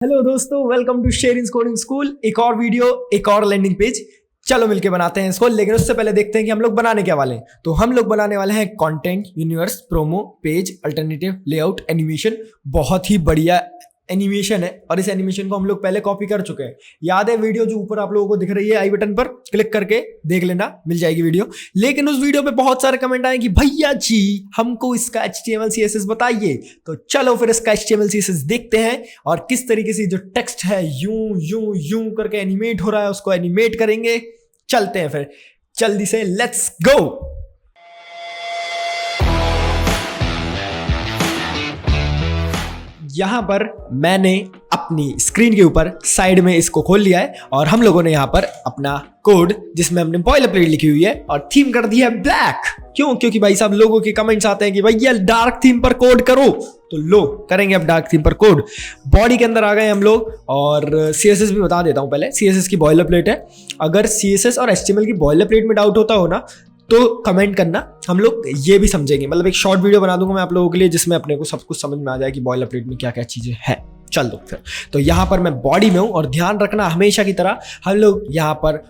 Hello दोस्तों, welcome to share in coding school. एक और वीडियो, एक और लैंडिंग पेज। चलो मिलके बनाते हैं इसको। लेकिन उससे पहले देखते हैं कि हम लोग बनाने क्या वाले हैं। तो हम लोग बनाने वाले हैं content, universe, promo, page, alternative, layout, animation. बहुत ही बढ़िया एनिमेशन है और इस एनिमेशन को हम लोग पहले कॉपी कर चुके हैं। याद है वीडियो जो ऊपर आप लोगों को दिख रही है आई बटन पर क्लिक करके देख लेना, मिल जाएगी वीडियो। लेकिन उस वीडियो पे बहुत सारे कमेंट आए कि भैया जी हमको इसका HTML CSS बताइए। तो चलो फिर इसका HTML CSS देखते हैं और किस तरीके से जो टेक्स्ट है यूं यूं यूं करके एनिमेट हो रहा है उसको एनिमेट करेंगे। चलते हैं फिर जल्दी से, लेट्स गो। यहां पर मैंने अपनी स्क्रीन के ऊपर साइड में इसको खोल लिया है और हम लोगों ने यहां पर अपना कोड जिसमें हमने बॉयलरप्लेट लिखी हुई है और थीम कर दी है ब्लैक। क्यों? क्योंकि भाई साहब लोगों के कमेंट्स आते हैं कि भैया डार्क थीम पर कोड करो, तो लो करेंगे अब डार्क थीम पर कोड। बॉडी के अंदर आ गए हम लोग और CSS भी बता देता हूं पहले। CSS की बॉयलरप्लेट है। अगर CSS और HTML की बॉयलरप्लेट में डाउट होता हो ना तो कमेंट करना, हम लोग ये भी समझेंगे। मतलब एक शॉर्ट वीडियो बना दूंगा मैं आप लोगों के लिए जिसमें अपने को सब कुछ समझ में आ जाए कि बॉयलरप्लेट में क्या क्या चीजें हैं। चल दो फिर। तो यहाँ पर मैं बॉडी में हूँ और ध्यान रखना हमेशा की तरह हम लोग यहाँ पर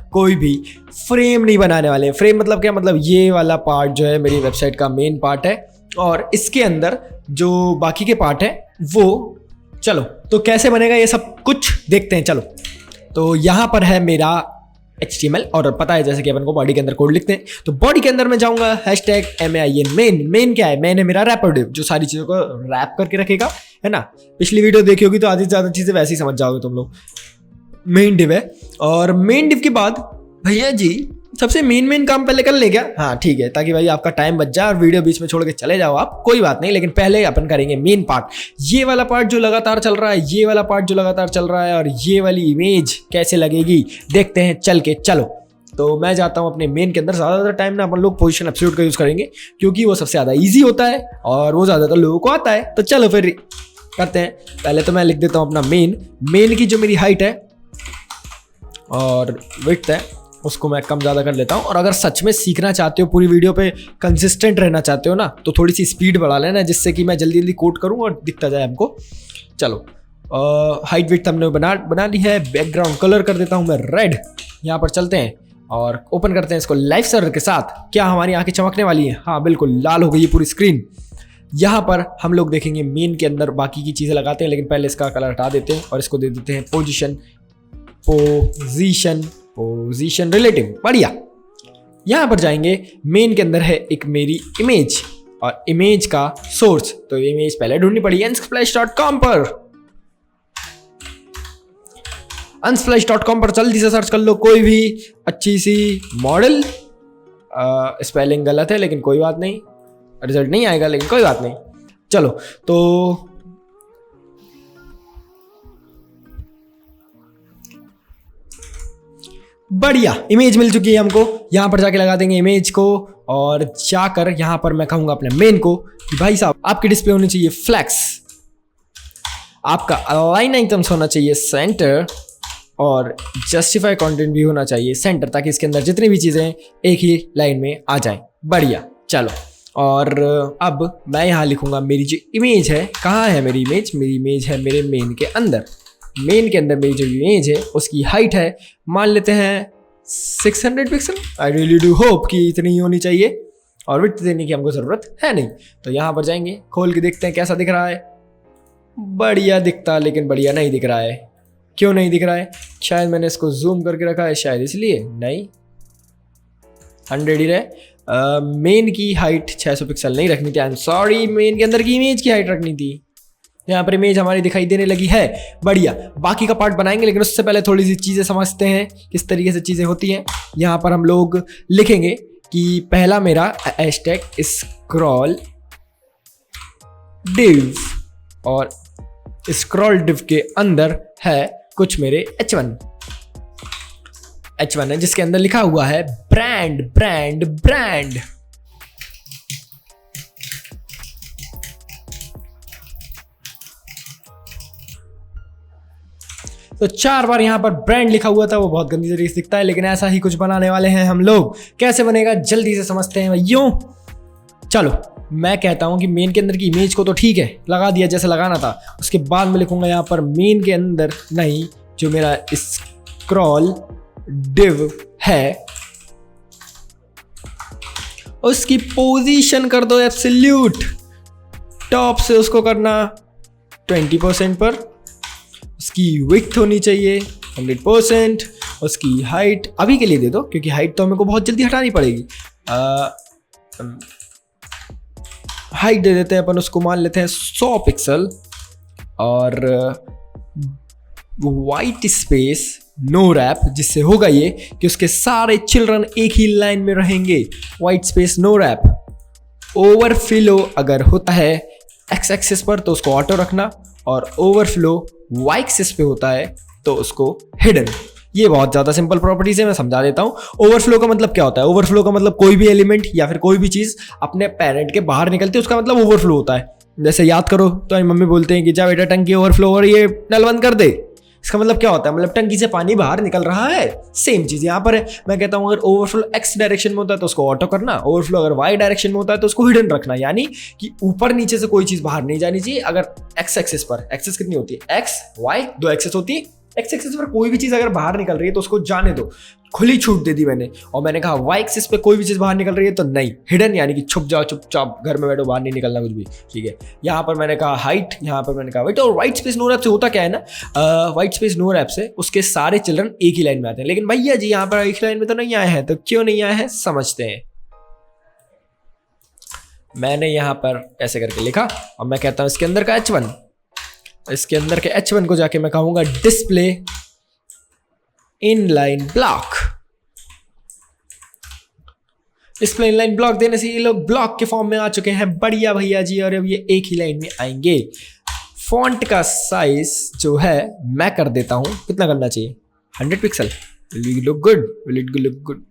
कोई भी फ्रेम नहीं बनाने वाले हैं। फ्रेम मतलब क्या? मतलब ये वाला पार्ट जो है मेरी वेबसाइट का मेन पार्ट है और इसके अंदर जो बाकी के पार्ट है वो। चलो तो कैसे बनेगा ये सब कुछ देखते हैं। चलो तो यहाँ पर है मेरा HTML और पता है जैसे कि अपन को बॉडी के अंदर कोड लिखते हैं। तो बॉडी के अंदर मैं जाऊंगा #main। मेन क्या है? मेन है मेरा रैपर डिव जो सारी चीजों को रैप करके रखेगा, है ना। पिछली वीडियो देखी होगी तो आधी से ज्यादा चीजें वैसे ही समझ जाओगे तुम लोग। मेन डिव है और मेन डिव के बाद भैया जी सबसे मेन काम पहले कर ले क्या? हाँ ठीक है, ताकि भाई आपका टाइम बच जाए और वीडियो बीच में छोड़ के चले जाओ आप, कोई बात नहीं। लेकिन पहले अपन करेंगे मेन पार्ट। ये वाला पार्ट जो लगातार चल रहा है, ये वाला पार्ट जो लगातार चल रहा है और ये वाली इमेज कैसे लगेगी देखते हैं चल के। चलो तो मैं जाता हूँ अपने मेन के अंदर। ज़्यादातर टाइम ना अपन लोग पोजीशन एब्सोल्यूट का यूज़ करेंगे क्योंकि वो सबसे ज़्यादा ईजी होता है और वो ज़्यादातर लोगों को आता है। तो चलो फिर करते हैं। पहले तो मैं लिख देता हूँ अपना मेन की जो मेरी हाइट है और विड्थ है उसको मैं कम ज़्यादा कर लेता हूँ। और अगर सच में सीखना चाहते हो, पूरी वीडियो पे कंसिस्टेंट रहना चाहते हो ना, तो थोड़ी सी स्पीड बढ़ा लेना जिससे कि मैं जल्दी जल्दी कोड करूँ और दिखता जाए हमको। चलो हाइट विड्थ हमने बना ली है। बैकग्राउंड कलर कर देता हूँ मैं रेड। यहाँ पर चलते हैं और ओपन करते हैं इसको लाइव सर्वर के साथ। क्या हमारी आंखें चमकने वाली हैं? हाँ बिल्कुल, लाल हो गई है पूरी स्क्रीन। यहाँ पर हम लोग देखेंगे मेन के अंदर बाकी की चीज़ें लगाते हैं, लेकिन पहले इसका कलर हटा देते हैं और इसको दे देते हैं पोजीशन रिलेटिव। बढ़िया। यहां पर जाएंगे, मेन के अंदर है एक मेरी इमेज और इमेज का सोर्स। तो इमेज पहले ढूंढनी पड़ी unsplash.com पर। unsplash.com पर जल्दी से सर्च कर लो कोई भी अच्छी सी मॉडल। स्पेलिंग गलत है लेकिन कोई बात नहीं, रिजल्ट नहीं आएगा लेकिन कोई बात नहीं। चलो तो बढ़िया, इमेज मिल चुकी है हमको। यहाँ पर जाके लगा देंगे इमेज को और जाकर यहाँ पर मैं कहूँगा अपने मेन को कि भाई साहब आपकी डिस्प्ले होनी चाहिए फ्लैक्स, आपका अलाइन आइटम्स होना चाहिए सेंटर और जस्टिफाई कंटेंट भी होना चाहिए सेंटर, ताकि इसके अंदर जितनी भी चीज़ें एक ही लाइन में आ जाएं। बढ़िया। चलो और अब मैं यहाँ लिखूँगा मेरी जो इमेज है। कहाँ है मेरी इमेज? मेरी इमेज है मेरे मेन के अंदर। मेन के अंदर मेरी जो इमेज है उसकी हाइट है, मान लेते हैं 600 pixel. I really do hope कि इतनी ही होनी चाहिए और विड्थ देने की हमको ज़रूरत है नहीं। तो यहाँ पर जाएंगे, खोल के देखते हैं कैसा दिख रहा है। बढ़िया दिखता, लेकिन बढ़िया नहीं दिख रहा है। क्यों नहीं दिख रहा है? शायद मैंने इसको जूम करके रखा है, शायद इसलिए। नहीं, 100 ही रहे। मेन की हाइट 600 पिक्सल नहीं रखनी थी। आई एम सॉरी, मेन के अंदर की इमेज की हाइट रखनी थी। यहाँ पर इमेज हमारी दिखाई देने लगी है। बढ़िया। बाकी का पार्ट बनाएंगे लेकिन उससे पहले थोड़ी सी चीज़ें समझते हैं किस तरीके से चीज़ें होती हैं। यहाँ पर हम लोग लिखेंगे कि पहला मेरा #scroll div और scroll div के अंदर है कुछ मेरे H1 है जिसके अंदर लिखा हुआ है ब्रांड। तो 4 बार यहाँ पर ब्रांड लिखा हुआ था, वो बहुत गंदी तरीके से दिखता है, लेकिन ऐसा ही कुछ बनाने वाले हैं हम लोग। कैसे बनेगा जल्दी से समझते हैं भाइयों। चलो मैं कहता हूँ कि मेन के अंदर की इमेज को तो ठीक है लगा दिया जैसे लगाना था, उसके बाद मैं लिखूंगा यहाँ पर मेन के अंदर नहीं, जो मेरा स्क्रॉल डिव है उसकी पोजीशन कर दो एब्सोल्यूट, टॉप से उसको करना 20% पर, उसकी विड्थ होनी चाहिए 100%, उसकी हाइट अभी के लिए दे दो क्योंकि हाइट तो हमें को बहुत जल्दी हटानी पड़ेगी। हाइट दे देते हैं अपन उसको, मान लेते हैं 100 पिक्सल, और वाइट स्पेस नो रैप, जिससे होगा ये कि उसके सारे चिल्ड्रन एक ही लाइन में रहेंगे। White space no wrap. Overflow अगर होता है एक्स एक्सिस पर तो उसको ऑटो रखना, और ओवरफ्लो वाई एक्सिस पे होता है तो उसको हिडन। ये बहुत ज़्यादा सिंपल प्रॉपर्टीज है, मैं समझा देता हूँ। ओवरफ्लो का मतलब क्या होता है? ओवरफ्लो का मतलब कोई भी एलिमेंट या फिर कोई भी चीज़ अपने पेरेंट के बाहर निकलती है उसका मतलब ओवरफ्लो होता है। जैसे याद करो तो मम्मी बोलते हैं कि जा बेटा टंकी ओवरफ्लो हो रही है, नल बंद कर दे। इसका मतलब क्या होता है? मतलब टंकी से पानी बाहर निकल रहा है। सेम चीज़ यहाँ पर है। मैं कहता हूँ अगर ओवरफ्लो एक्स डायरेक्शन में होता है तो उसको ऑटो करना, ओवरफ्लो अगर वाई डायरेक्शन में होता है तो उसको हिडन रखना, यानी कि ऊपर नीचे से कोई चीज़ बाहर नहीं जानी चाहिए। अगर एक्स एक्सिस पर, एक्सिस कितनी होती है? एक्स वाई, दो एक्सिस होती है। एक्स एक्सिस पर कोई भी चीज़ अगर बाहर निकल रही है तो उसको जाने दो, खुली छूट दे दी मैंने। और मैंने कहा वाई एक्सिस पे कोई भी चीज़ बाहर निकल रही है तो नहीं, हिडन, यानी कि छुप जाओ, चुपचाप घर में बैठो, बाहर नहीं निकलना कुछ भी, ठीक है। यहाँ पर मैंने कहा हाइट, यहाँ पर मैंने कहा वेट। और वाइट स्पेस नो रैप से होता क्या है ना, वाइट स्पेस नो रैप से उसके सारे चिल्ड्रन एक ही लाइन में आते हैं। लेकिन भैया जी यहाँ पर एक ही लाइन में तो नहीं आए हैं, तो क्यों नहीं आए हैं समझते हैं। मैंने यहाँ पर ऐसे करके लिखा और मैं कहता हूँ इसके अंदर का H1, इसके अंदर के H1 को जाके मैं कहूँगा display inline block. Display inline block देने से ये लोग ब्लॉक के फॉर्म में आ चुके हैं, बढ़िया भैया जी। और अब ये एक ही लाइन में आएंगे। फॉन्ट का साइज जो है मैं कर देता हूं, कितना करना चाहिए? 100 pixel. Will it look good? Will it look good?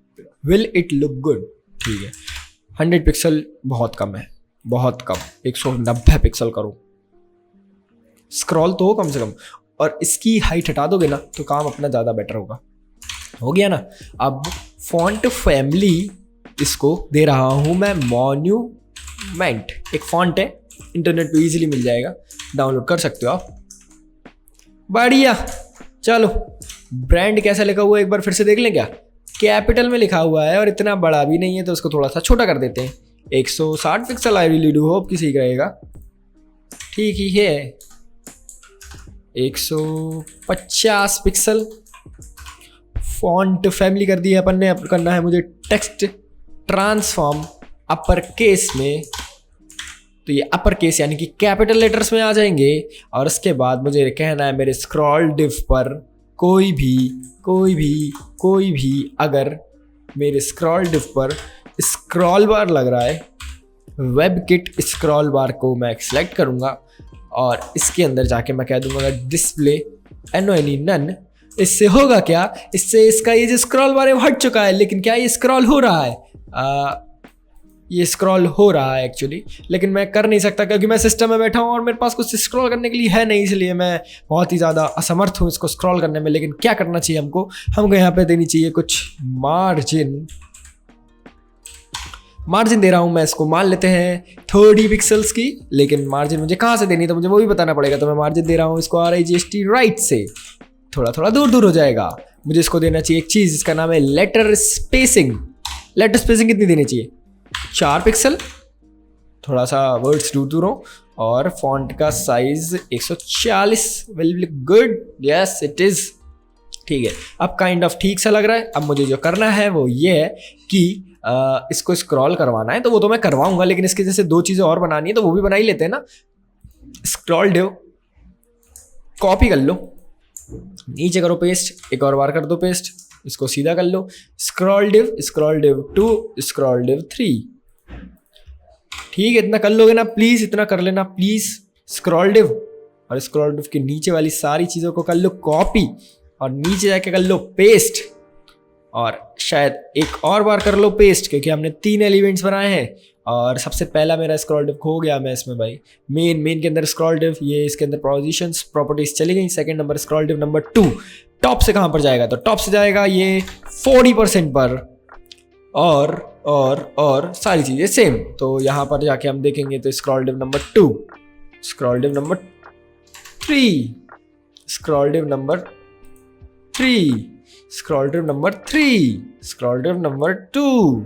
Will it look good? ठीक है, 100 पिक्सल बहुत कम है, बहुत कम। 190 पिक्सल करो, स्क्रॉल तो हो कम से कम। और इसकी हाइट हटा दोगे ना तो काम अपना ज़्यादा बेटर होगा। हो गया ना। अब फॉन्ट फैमिली इसको दे रहा हूँ मैं मॉन्यूमेंट। एक फॉन्ट है, इंटरनेट पे इजीली मिल जाएगा, डाउनलोड कर सकते हो आप। बढ़िया। चलो ब्रांड कैसा लिखा हुआ है एक बार फिर से देख लें क्या? कैपिटल में लिखा हुआ है और इतना बड़ा भी नहीं है, तो उसको थोड़ा सा छोटा कर देते हैं। 160 pixel. I really do hope कि सही रहेगा। ठीक ही है। 150 पिक्सल। फॉन्ट फैमिली कर दी है अपन ने। अब करना है मुझे टेक्स्ट ट्रांसफॉर्म अपर केस में, तो ये अपर केस यानी कि कैपिटल लेटर्स में आ जाएंगे। और उसके बाद मुझे कहना है मेरे स्क्रॉल डिव पर कोई भी अगर मेरे स्क्रॉल डिव पर स्क्रॉल बार लग रहा है, वेब किट स्क्रॉल बार को मैं सिलेक्ट करूंगा और इसके अंदर जाके मैं कह दूंगा डिस्प्ले एनोनी नन। इससे होगा क्या? इससे इसका ये जो स्क्रॉल बार है वो हट चुका है, लेकिन क्या ये स्क्रॉल हो रहा है? ये स्क्रॉल हो रहा है एक्चुअली, लेकिन मैं कर नहीं सकता क्योंकि मैं सिस्टम में बैठा हूँ और मेरे पास कुछ स्क्रॉल करने के लिए है नहीं, इसलिए मैं बहुत ही ज़्यादा असमर्थ हूँ इसको स्क्रॉल करने में। लेकिन क्या करना चाहिए हमको यहाँ पे देनी चाहिए कुछ मार्जिन दे रहा हूँ मैं इसको, मान लेते हैं 30 पिक्सल्स की। लेकिन मार्जिन मुझे कहाँ से देनी, तो मुझे वो भी बताना पड़ेगा। तो मैं मार्जिन दे रहा हूँ इसको RIGST राइट से, थोड़ा दूर हो जाएगा। मुझे इसको देना चाहिए एक चीज़, इसका नाम है लेटर स्पेसिंग। लेटर स्पेसिंग कितनी देनी चाहिए? 4 पिक्सल। थोड़ा सा वर्ड्स दूर हो। और फॉन्ट का size 140। Will look good? Yes it is. ठीक है, अब काइंड ऑफ ठीक सा लग रहा है। अब मुझे जो करना है वो ये है कि इसको स्क्रॉल करवाना है, तो वो तो मैं करवाऊंगा, लेकिन इसके जैसे 2 चीज़ें और बनानी है तो वो भी बना ही लेते हैं ना। स्क्रॉल डिव कॉपी कर लो, नीचे करो पेस्ट, एक और बार कर दो पेस्ट, इसको सीधा कर लो। Scroll div 2, scroll div 3। ठीक है, इतना कर लोगे ना प्लीज़, इतना कर लेना प्लीज़। स्क्रॉल डिव और स्क्रॉल डिव के नीचे वाली सारी चीज़ों को कर लो कॉपी और नीचे जाके कर लो पेस्ट, और शायद एक और बार कर लो पेस्ट, क्योंकि हमने 3 एलिमेंट्स बनाए हैं। और सबसे पहला मेरा स्क्रॉल डिव खो गया मैं इसमें भाई। मेन के अंदर स्क्रॉल डिव, ये इसके अंदर पोजीशंस प्रॉपर्टीज चली गई। Second number scroll div number 2 top से कहाँ पर जाएगा? तो टॉप से जाएगा ये 40% पर। और सारी चीज़ें सेम। तो यहाँ पर जाके हम देखेंगे तो scroll div number 2, scroll div number 3, scroll div number 3, scroll div number 3, scroll div number 2।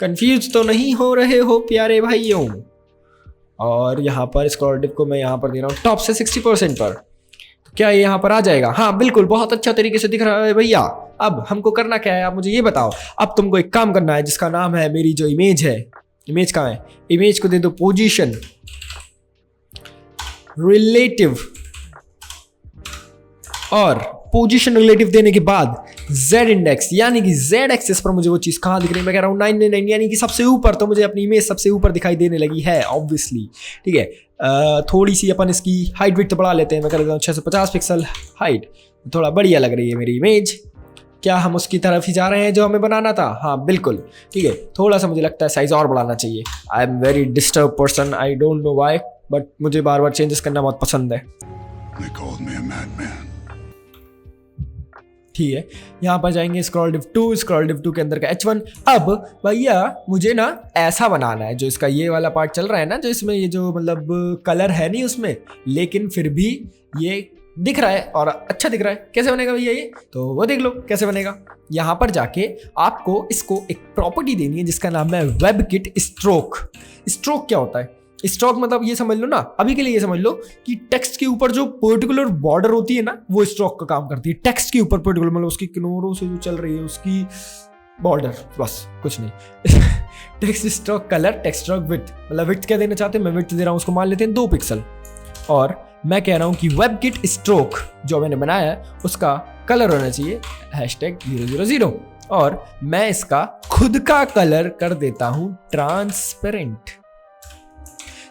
Confuse तो नहीं हो रहे हो प्यारे भाइयों? और यहाँ पर स्क्रॉल डिव को मैं यहाँ पर दे रहा हूँ टॉप से 60% पर। तो क्या ये यहाँ पर आ जाएगा? हाँ बिल्कुल, बहुत अच्छा तरीके से दिख रहा है भैया। अब हमको करना क्या है, आप मुझे ये बताओ। अब तुमको एक काम करना है जिसका नाम है, मेरी जो इमेज है, इमेज कहाँ है, इमेज को दे दो पोजीशन रिलेटिव, और पोजीशन रिलेटिव देने के बाद z इंडेक्स, यानी कि z एक्सिस पर मुझे वो चीज कहाँ दिख रही है, मैं कह रहा हूँ 999, यानी कि सबसे ऊपर। तो मुझे अपनी इमेज सबसे ऊपर दिखाई देने लगी है ऑब्वियसली, ठीक है। थोड़ी सी अपन इसकी हाइट विड्थ बढ़ा लेते हैं, मैं कर देता हूँ 650 पिक्सल हाइट, थोड़ा बढ़िया लग रही है मेरी इमेज। क्या हम उसकी तरफ ही जा रहे हैं जो हमें बनाना था? हाँ बिल्कुल, ठीक है। थोड़ा सा मुझे लगता है साइज और बढ़ाना चाहिए। I am very disturb person, I don't know why, but मुझे बार बार चेंजेस करना बहुत पसंद है। ठीक है, यहाँ पर जाएंगे स्क्रॉल डिव 2, स्क्रॉल डिव 2 के अंदर का H1। अब भैया मुझे ना ऐसा बनाना है, जो इसका ये वाला पार्ट चल रहा है ना, जो इसमें ये जो मतलब कलर है नहीं उसमें, लेकिन फिर भी ये दिख रहा है और अच्छा दिख रहा है। कैसे बनेगा भैया ये? तो वो देख लो कैसे बनेगा। यहाँ पर जाके आपको इसको एक प्रॉपर्टी देनी है जिसका नाम है वेबकिट स्ट्रोक। स्ट्रोक क्या होता है? स्ट्रोक मतलब ये समझ लो ना, अभी के लिए ये समझ लो कि टेक्स्ट के ऊपर जो पर्टिकुलर बॉर्डर होती है ना, वो स्ट्रोक का काम करती है। टेक्स्ट के ऊपर पर्टिकुलर मतलब उसकी किनारों से जो चल रही है उसकी बॉर्डर, बस कुछ नहीं। Text stroke colour, text stroke width, मतलब विड्थ क्या देना चाहते हैं, मैं विड्थ दे रहा हूँ उसको मान लेते हैं 2 पिक्सल। और मैं कह रहा हूँ कि वेबकिट स्ट्रोक जो मैंने बनाया है उसका कलर होना चाहिए #000, और मैं इसका खुद का कलर कर देता हूँ ट्रांसपेरेंट।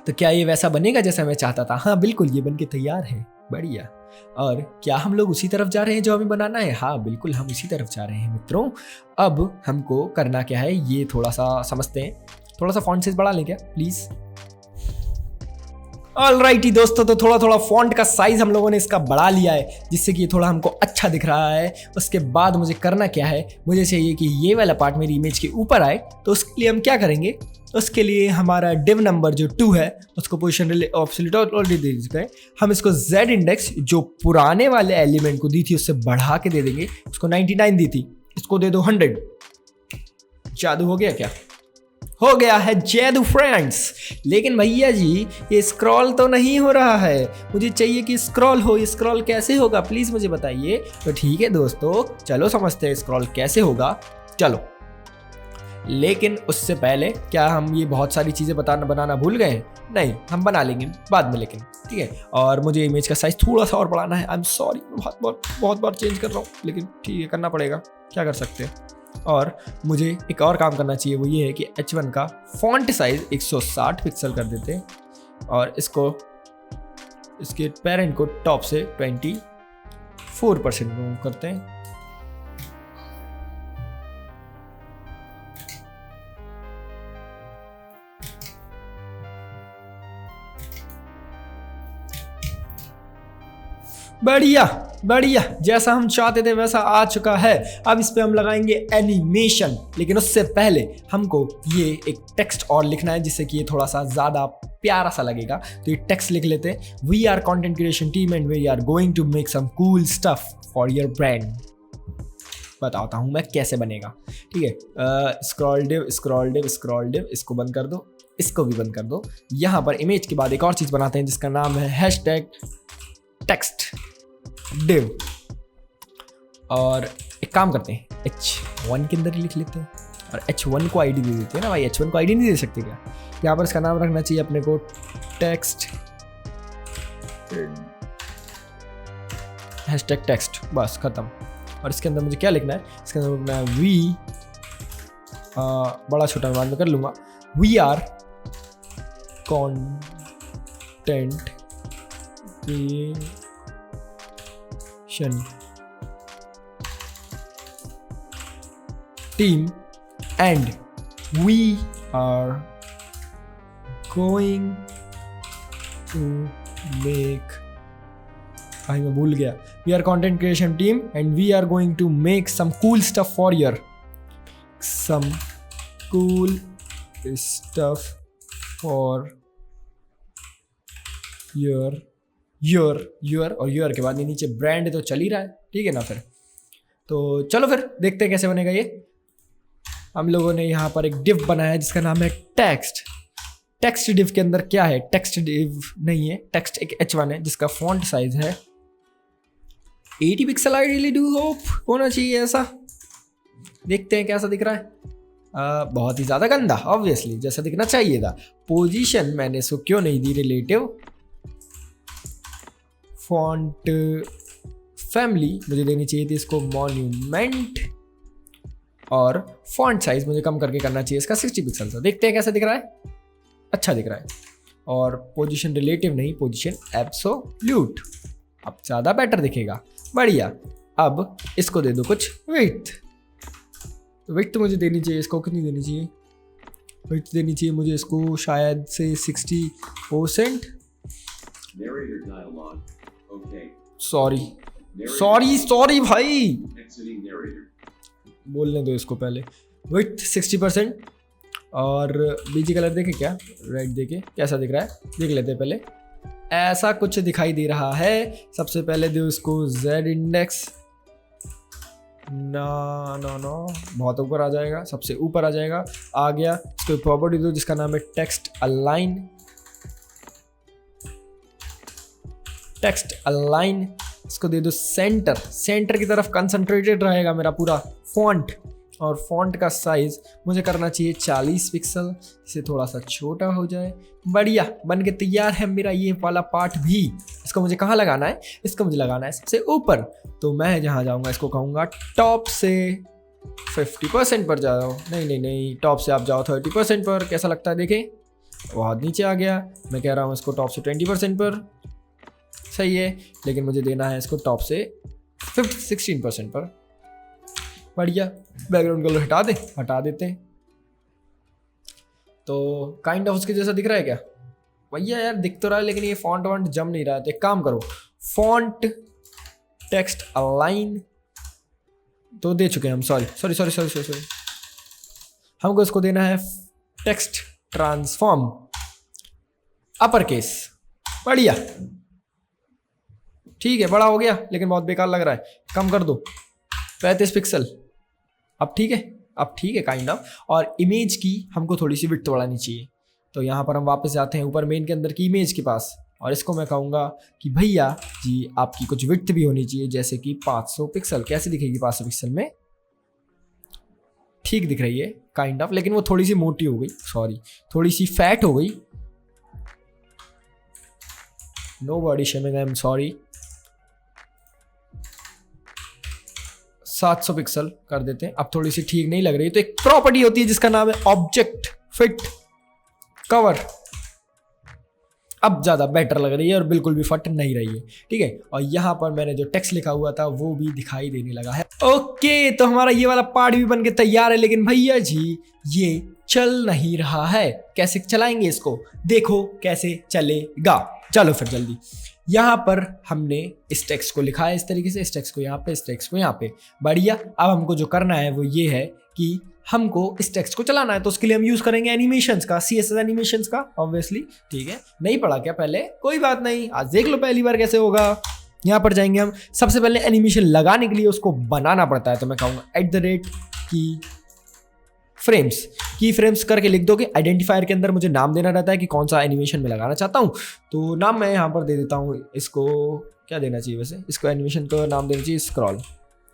तो क्या ये वैसा बनेगा जैसा मैं चाहता था? हाँ बिल्कुल, ये बनके तैयार है, बढ़िया। और क्या हम लोग उसी तरफ जा रहे हैं जो हमें बनाना है? हाँ बिल्कुल, हम उसी तरफ जा रहे हैं मित्रों। अब हमको करना क्या है ये थोड़ा सा समझते हैं। थोड़ा सा फॉन्ट साइज बढ़ा लें क्या प्लीज? ऑलराइटी दोस्तों, तो थोड़ा थोड़ा फॉन्ट का साइज हम लोगों ने इसका बढ़ा लिया है जिससे कि ये थोड़ा हमको अच्छा दिख रहा है। उसके बाद मुझे करना क्या है, मुझे चाहिए कि ये वाला पार्ट मेरी इमेज के ऊपर आए। तो उसके लिए हम क्या करेंगे, उसके लिए हमारा डिव नंबर जो 2 है उसको पोजीशन ऑलरेडी दे चुके हैं। हम इसको z इंडेक्स जो पुराने वाले एलिमेंट को दी थी उससे बढ़ा के दे देंगे। उसको 99 दी थी, इसको दे दो 100। जादू हो गया क्या? हो गया है जादू फ्रेंड्स। लेकिन भैया जी ये स्क्रॉल तो नहीं हो रहा है, मुझे चाहिए कि स्क्रॉल हो। ये स्क्रॉल कैसे होगा प्लीज मुझे बताइए। तो ठीक है दोस्तों, चलो समझते हैं स्क्रॉल कैसे होगा, चलो। लेकिन उससे पहले क्या हम ये बहुत सारी चीज़ें बनाना भूल गए? नहीं, हम बना लेंगे बाद में, लेकिन ठीक है। और मुझे इमेज का साइज थोड़ा सा और बढ़ाना है। आई एम सॉरी, बहुत बार चेंज कर रहा हूँ, लेकिन ठीक है करना पड़ेगा, क्या कर सकते हैं। और मुझे एक और काम करना चाहिए, वो ये है कि H1 का फॉन्ट साइज 160 पिक्सल कर देते हैं और इसको, इसके पेरेंट को टॉप से 24% मूव करते हैं। बढ़िया बढ़िया, जैसा हम चाहते थे वैसा आ चुका है। अब इस पे हम लगाएंगे एनिमेशन, लेकिन उससे पहले हमको ये एक टेक्स्ट और लिखना है जिससे कि ये थोड़ा सा ज़्यादा प्यारा सा लगेगा। तो ये टेक्स्ट लिख लेते हैं, we are content creation team and we are going to make some cool stuff for your brand. बताता हूँ मैं कैसे बनेगा, ठीक है। Scroll div scroll div scroll div, इसको बंद कर दो, इसको भी बंद कर दो। यहाँ पर इमेज के बाद एक और चीज़ बनाते हैं जिसका नाम है #टेक्स्ट डिव। और एक काम करते हैं, H1 के अंदर ही लिख लेते हैं और H1 को आईडी दे देते हैं ना भाई। H1 को आईडी नहीं दे सकते क्या? यहाँ पर इसका नाम रखना चाहिए अपने को टेक्स्ट #टेक्स्ट, बस खत्म। और इसके अंदर मुझे क्या लिखना है, इसके अंदर लिखना है वी, बड़ा छोटा बाद में कर लूँगा, we are content team and we are going to make, भाई मैं भूल गया, we are content creation team and we are going to make some cool stuff for your some cool stuff for your और your के बाद ये नीचे brand तो चल ही रहा है, ठीक है ना। फिर तो चलो फिर देखते हैं कैसे बनेगा ये। हम लोगों ने यहाँ पर एक डिव बनाया है जिसका नाम है टेक्स्ट डिव के अंदर क्या है, टेक्स्ट डिव नहीं है, टेक्स्ट एक H1 है जिसका फॉन्ट साइज है 80 pixel. I really do hope होना चाहिए ऐसा। देखते हैं कैसा दिख रहा है। बहुत ही ज़्यादा गंदा ऑब्वियसली, जैसा दिखना चाहिए था। पोजीशन मैंने इसको क्यों नहीं दी रिलेटिव। फॉन्ट फैमिली मुझे देनी चाहिए थी इसको मॉन्यूमेंट, और फॉन्ट साइज मुझे कम करके करना चाहिए इसका 60 पिक्सल था। देखते हैं कैसा दिख रहा है। अच्छा दिख रहा है। और पोजीशन रिलेटिव नहीं, पोजीशन एब्सोल्यूट, अब ज़्यादा बेटर दिखेगा। बढ़िया। अब इसको दे दो कुछ विड्थ। विड्थ मुझे देनी चाहिए इसको, कितनी देनी चाहिए विड्थ देनी चाहिए मुझे इसको शायद से 60%। सॉरी भाई, बोलने दो इसको पहले। विड्थ 60% और बीजी कलर देखे क्या, रेड देखे कैसा दिख रहा है, देख लेते हैं पहले। ऐसा कुछ दिखाई दे रहा है। सबसे पहले दो इसको Z इंडेक्स। नो बहुत ऊपर आ जाएगा, सबसे ऊपर आ जाएगा। आ गया। इसको प्रॉपर्टी दो जिसका नाम है टेक्स्ट अलाइन। इसको दे दो सेंटर की तरफ कंसंट्रेटेड रहेगा मेरा पूरा फॉन्ट। और फॉन्ट का साइज मुझे करना चाहिए 40 पिक्सल, इसे थोड़ा सा छोटा हो जाए। बढ़िया, बन के तैयार है मेरा ये वाला पार्ट भी। इसको मुझे कहाँ लगाना है, इसको मुझे लगाना है सबसे ऊपर। तो मैं जहाँ जाऊँगा इसको कहूँगा टॉप से 50% पर जाओ। नहीं, टॉप से आप जाओ 30% पर। कैसा लगता है देखें, बहुत नीचे आ गया। मैं कह रहा हूँ इसको टॉप से 20% पर, सही है। लेकिन मुझे देना है इसको टॉप से 16% पर। बढ़िया। बैकग्राउंड कलर हटा देते हैं। तो काइंड ऑफ उसके जैसा दिख रहा है क्या भैया? यार दिख तो रहा है लेकिन ये फॉन्ट वॉन्ट जम नहीं रहा है। तो एक काम करो, फॉन्ट टेक्स्ट अलाइन तो दे चुके हैं हम। सॉरी। हमको इसको देना है टेक्स्ट ट्रांसफॉर्म अपर केस। बढ़िया, ठीक है, बड़ा हो गया लेकिन बहुत बेकार लग रहा है। कम कर दो 35 पिक्सल। अब ठीक है काइंड ऑफ। और इमेज की हमको थोड़ी सी विड्थ बढ़ानी चाहिए। तो यहाँ पर हम वापस जाते हैं ऊपर मेन के अंदर की इमेज के पास, और इसको मैं कहूँगा कि भैया जी आपकी कुछ विड्थ भी होनी चाहिए, जैसे कि 500 पिक्सल। कैसे दिखेगी 500 पिक्सल में? ठीक दिख रही है काइंड ऑफ, लेकिन वो थोड़ी सी मोटी हो गई, थोड़ी सी फैट हो गई। No body shaming, I am sorry. 700 pixel कर देते हैं। अब थोड़ी सी ठीक नहीं लग रही। तो एक प्रॉपर्टी होती है जिसका नाम है ऑब्जेक्ट फिट कवर। अब ज़्यादा बेटर लग रही है और बिल्कुल भी फट नहीं रही है, ठीक है। और यहाँ पर मैंने जो टेक्स्ट लिखा हुआ था वो भी दिखाई देने लगा है। ओके, तो हमारा ये वाला पार्ट भी बन के तैयार है। लेकिन भैया जी ये चल नहीं रहा है, कैसे चलाएंगे इसको? देखो कैसे चलेगा। चलो फिर जल्दी। यहाँ पर हमने इस टेक्स्ट को लिखा है इस तरीके से, इस टेक्स्ट को यहाँ पे, इस टेक्स्ट को यहाँ पे। बढ़िया। अब हमको जो करना है वो ये है कि हमको इस टेक्स्ट को चलाना है। तो उसके लिए हम यूज करेंगे एनिमेशंस का, CSS एनिमेशंस का ऑब्वियसली, ठीक है। नहीं पढ़ा क्या पहले? कोई बात नहीं, आज देख लो पहली बार कैसे होगा। यहाँ पर जाएंगे हम। सबसे पहले एनिमेशन लगाने के लिए उसको बनाना पड़ता है। तो मैं कहूँगा की फ्रेम्स करके लिख दोगे। आइडेंटिफायर के अंदर मुझे नाम देना रहता है कि कौन सा एनिमेशन में लगाना चाहता हूँ। तो नाम मैं यहाँ पर दे देता हूँ। इसको क्या देना चाहिए वैसे? इसको एनिमेशन को नाम देना चाहिए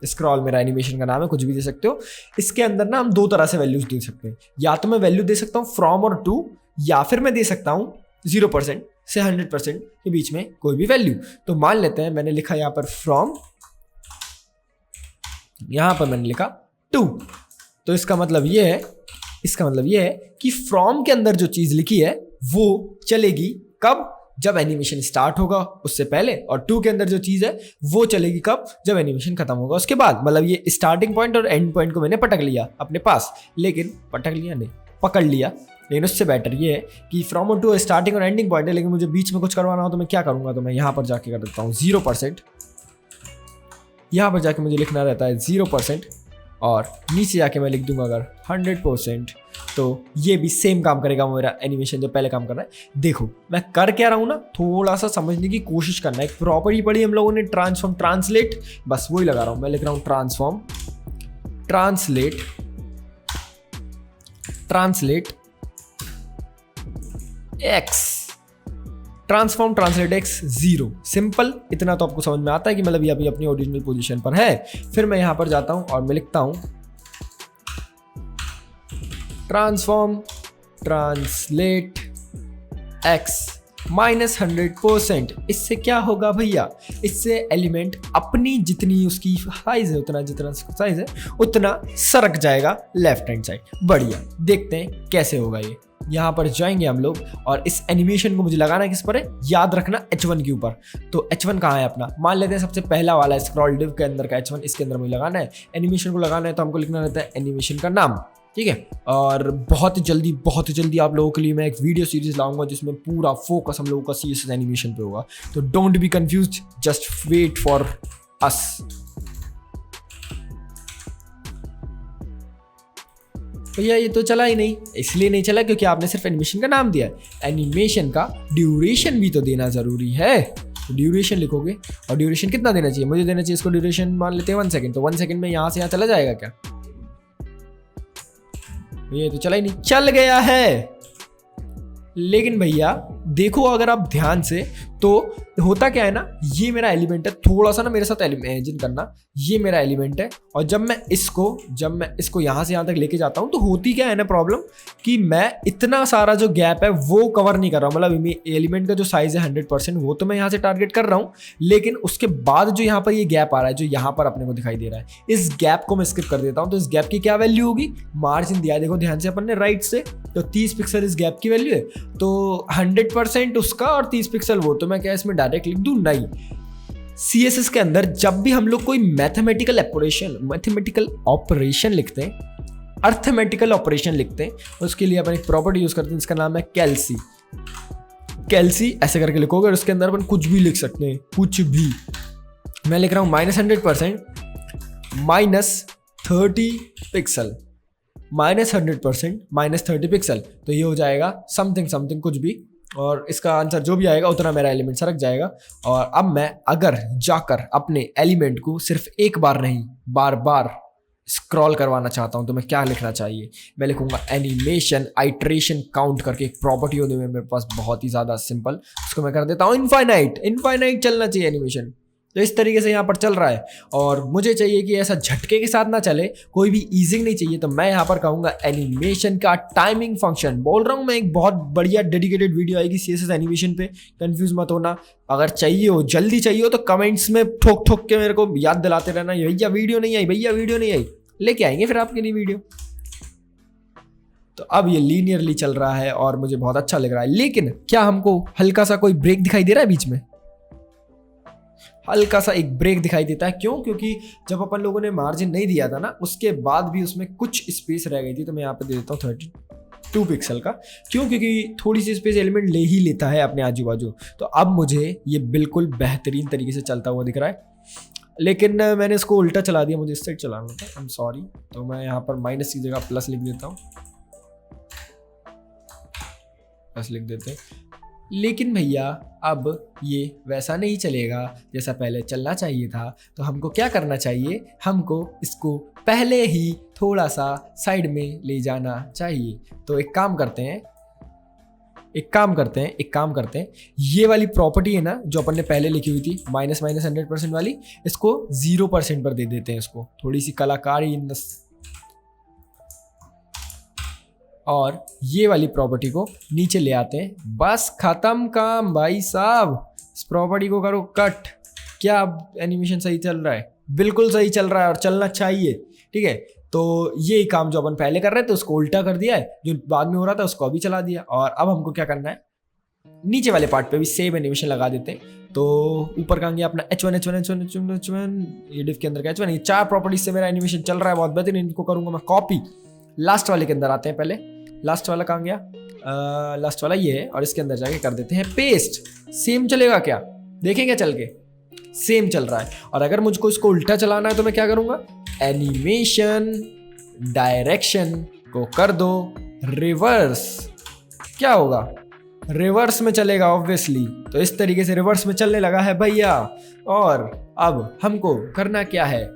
स्क्रॉल मेरा एनिमेशन का नाम है, कुछ भी दे सकते हो। इसके अंदर ना हम दो तरह से वैल्यूज दे सकते हैं। या तो मैं वैल्यू दे सकता हूँ फ्रॉम और टू, या फिर मैं दे सकता हूँ 0% से 100% के बीच में कोई भी वैल्यू। तो मान लेते हैं मैंने लिखा यहाँ पर फ्रॉम, यहाँ पर मैंने लिखा टू। तो इसका मतलब ये है कि फ्रॉम के अंदर जो चीज लिखी है वो चलेगी कब? जब एनिमेशन स्टार्ट होगा उससे पहले। और टू के अंदर जो चीज है वो चलेगी कब? जब एनिमेशन खत्म होगा उसके बाद। मतलब ये स्टार्टिंग पॉइंट और एंड पॉइंट को मैंने पकड़ लिया अपने पास। लेकिन पकड़ लिया। लेकिन उससे बेटर ये है कि फ्रॉम और टू स्टार्टिंग और एंडिंग पॉइंट है, लेकिन मुझे बीच में कुछ करवाना हो तो मैं क्या करूंगा? तो मैं यहाँ पर जाके कर देता हूँ 0%। यहाँ पर जाके मुझे लिखना रहता है 0%। और नीचे जाके मैं लिख दूंगा अगर 100%, तो ये भी सेम काम करेगा मेरा एनिमेशन जो पहले काम कर रहा है। देखो मैं कर क्या रहा हूँ ना, थोड़ा सा समझने की कोशिश करना है। एक प्रॉपर्टी पढ़ी हम लोगों ने ट्रांसफॉर्म ट्रांसलेट, बस वही लगा रहा हूँ। मैं लिख रहा हूँ transform translate x, transform translate x 0। Simple, इतना तो आपको समझ में आता है कि मतलब ये अभी अपनी ओरिजिनल पोजीशन पर है। फिर मैं यहां पर जाता हूं और मैं लिखता हूं ट्रांसफॉर्म ट्रांसलेट एक्स -100%। इससे क्या होगा भैया, इससे एलिमेंट अपनी जितनी उसकी साइज है, उतना जितना साइज है उतना सरक जाएगा लेफ्ट हैंड साइड। बढ़िया, देखते हैं कैसे होगा ये। यहाँ पर जाएंगे हम लोग और इस एनिमेशन को मुझे लगाना है किस पर है, याद रखना H1 के ऊपर। तो H1 कहाँ है अपना, मान लेते हैं सबसे पहला वाला स्क्रॉल डिव के अंदर का H1, इसके अंदर मुझे लगाना है। एनिमेशन को लगाना है तो हमको लिखना रहता है एनिमेशन का नाम, ठीक है। और बहुत ही जल्दी आप लोगों के लिए मैं एक वीडियो सीरीज लाऊंगा जिसमें पूरा फोकस हम लोगों का CSS एनिमेशन पे होगा। तो don't be confused, just wait for us. भैया ये तो चला ही नहीं, इसलिए नहीं चला क्योंकि आपने सिर्फ एनिमेशन का नाम दिया है। एनिमेशन का ड्यूरेशन भी तो देना जरूरी है। तो ड्यूरेशन लिखोगे, और ड्यूरेशन कितना देना चाहिए, मुझे देना चाहिए इसको ड्यूरेशन मान लेते हैं 1 सेकंड। तो 1 सेकंड में यहाँ से यहाँ चला जाएगा क्या, ये तो चला ही नहीं, चल गया है। लेकिन भैया देखो अगर आप ध्यान से, तो होता क्या है ना, ये मेरा एलिमेंट है, थोड़ा सा ना मेरे साथ इमेजिन करना, ये मेरा एलिमेंट है। और जब मैं इसको यहाँ से यहाँ तक लेके जाता हूँ तो होती क्या है ना प्रॉब्लम, कि मैं इतना सारा जो गैप है वो कवर नहीं कर रहा हूँ। मतलब एलिमेंट का जो साइज है 100% वो तो मैं यहाँ से टारगेट कर रहा हूँ, लेकिन उसके बाद जो यहाँ पर ये गैप आ रहा है, जो यहाँ पर अपने को दिखाई दे रहा है, इस गैप को मैं स्किप कर देता हूँ। तो इस गैप की क्या वैल्यू होगी, मार्जिन दिया है देखो ध्यान से अपन ने राइट से, तो 30 पिक्सल इस गैप की वैल्यू है। तो 100% उसका और 30 पिक्सल वो, तो मैं क्या इसमें डायरेक्ट लिख दूं, नहीं। CSS के अंदर जब भी हम लोग कोई मैथमेटिकल ऑपरेशन लिखते हैं, अर्थमेटिकल ऑपरेशन लिखते हैं, उसके लिए अपन एक प्रॉपर्टी यूज करते हैं जिसका नाम है कैल्सी। ऐसे करके लिखोगे और उसके अंदर अपन कुछ भी लिख सकते हैं, कुछ भी। मैं लिख रहा हूं -100% -30 पिक्सल, -100% -30 पिक्सल, तो ये हो जाएगा समथिंग कुछ भी। और इसका आंसर जो भी आएगा उतना मेरा एलिमेंट सरक जाएगा। और अब मैं अगर जाकर अपने एलिमेंट को सिर्फ एक बार नहीं, बार बार स्क्रॉल करवाना चाहता हूं तो मैं क्या लिखना चाहिए, मैं लिखूंगा एनिमेशन आइट्रेशन काउंट करके एक प्रॉपर्टी होने में मेरे पास बहुत ही ज्यादा सिंपल, उसको मैं कर देता हूं इनफाइनाइट चलना चाहिए एनिमेशन। तो इस तरीके से यहाँ पर चल रहा है, और मुझे चाहिए कि ऐसा झटके के साथ ना चले, कोई भी ईजिंग नहीं चाहिए। तो मैं यहाँ पर कहूँगा एनिमेशन का टाइमिंग फंक्शन। बोल रहा हूँ मैं, एक बहुत बढ़िया डेडिकेटेड वीडियो आएगी CSS एनिमेशन पे, कंफ्यूज मत होना। अगर चाहिए हो, जल्दी चाहिए हो, तो कमेंट्स में ठोक के मेरे को याद दिलाते रहना, भैया वीडियो नहीं आई, लेके आएंगे फिर आपके लिए वीडियो। तो अब ये लीनियरली चल रहा है और मुझे बहुत अच्छा लग रहा है। लेकिन क्या हमको हल्का सा कोई ब्रेक दिखाई दे रहा है बीच में, हल्का सा एक ब्रेक दिखाई देता है। क्यों, क्योंकि जब अपन लोगों ने मार्जिन नहीं दिया था ना, उसके बाद भी उसमें कुछ स्पेस रह गई थी। तो मैं यहाँ पे दे देता हूँ 32 पिक्सल का। क्यों, क्योंकि थोड़ी सी स्पेस एलिमेंट ले ही लेता है अपने आजू बाजू। तो अब मुझे ये बिल्कुल बेहतरीन तरीके से चलता हुआ दिख रहा है। लेकिन मैंने इसको उल्टा चला दिया, मुझे इस साइड चलाना था, आई एम सॉरी। तो मैं यहाँ पर माइनस की जगह प्लस लिख देता हूँ, प्लस लिख देते हैं। लेकिन भैया अब ये वैसा नहीं चलेगा जैसा पहले चलना चाहिए था। तो हमको क्या करना चाहिए, हमको इसको पहले ही थोड़ा सा साइड में ले जाना चाहिए। तो एक काम करते हैं, ये वाली प्रॉपर्टी है ना जो अपन ने पहले लिखी हुई थी -100% वाली, इसको 0% पर दे देते हैं। इसको थोड़ी सी कलाकारी और ये वाली प्रॉपर्टी को नीचे ले आते हैं। बस खत्म काम भाई साहब, इस प्रॉपर्टी को करो कट। क्या अब एनिमेशन सही चल रहा है, बिल्कुल सही चल रहा है और चलना चाहिए, ठीक है। तो ये काम जो अपन पहले कर रहे थे उसको उल्टा कर दिया है, जो बाद में हो रहा था उसको अभी चला दिया। और अब हमको क्या करना है, नीचे वाले पार्ट पे भी सेम एनिमेशन लगा देते हैं। तो ऊपर कहाँ गया अपना H1, ये डिव के अंदर का H1, ये 4 प्रॉपर्टीज से मेरा एनिमेशन चल रहा है बहुत बेहतरीन। इनको करूंगा मैं कॉपी, लास्ट वाले के अंदर आते हैं पहले। लास्ट वाला कहाँ गया, लास्ट वाला ये है, और इसके अंदर जाके कर देते हैं पेस्ट। सेम चलेगा क्या, देखें क्या चल के, सेम चल रहा है। और अगर मुझको इसको उल्टा चलाना है तो मैं क्या करूंगा, एनिमेशन डायरेक्शन को कर दो रिवर्स। क्या होगा? रिवर्स में चलेगा ऑब्वियसली। तो इस तरीके से रिवर्स में चलने लगा है भैया। और अब हमको करना क्या है,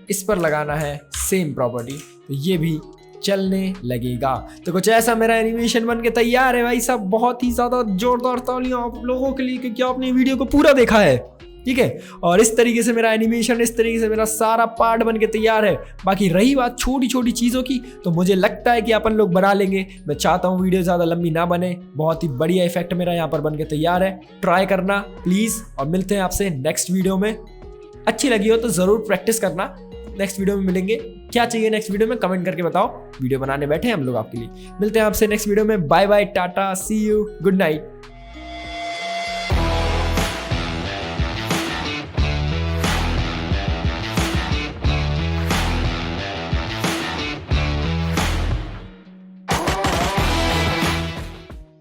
इस पर लगाना है सेम प्रॉपर्टी, तो ये भी चलने लगेगा। तो कुछ ऐसा मेरा एनिमेशन बन के तैयार है भाई साहब। बहुत ही ज्यादा जोरदार तालियां आप लोगों के लिए क्योंकि आपने वीडियो को पूरा देखा है, ठीक है। और इस तरीके से मेरा एनिमेशन, इस तरीके से मेरा सारा पार्ट बन के तैयार है। बाकी रही बात छोटी छोटी चीज़ों की, तो मुझे लगता है कि अपन लोग बना लेंगे। मैं चाहता हूँ वीडियो ज़्यादा लंबी ना बने। बहुत ही बढ़िया इफेक्ट मेरा यहाँ पर बन के तैयार है, ट्राई करना प्लीज़। और मिलते हैं आपसे नेक्स्ट वीडियो में। अच्छी लगी हो तो ज़रूर प्रैक्टिस करना। नेक्स्ट वीडियो में मिलेंगे। क्या चाहिए नेक्स्ट वीडियो में कमेंट करके बताओ। वीडियो बनाने बैठे हैं हम लोग आपके लिए। मिलते हैं आपसे नेक्स्ट वीडियो में। Bye bye, tata, see you, good night.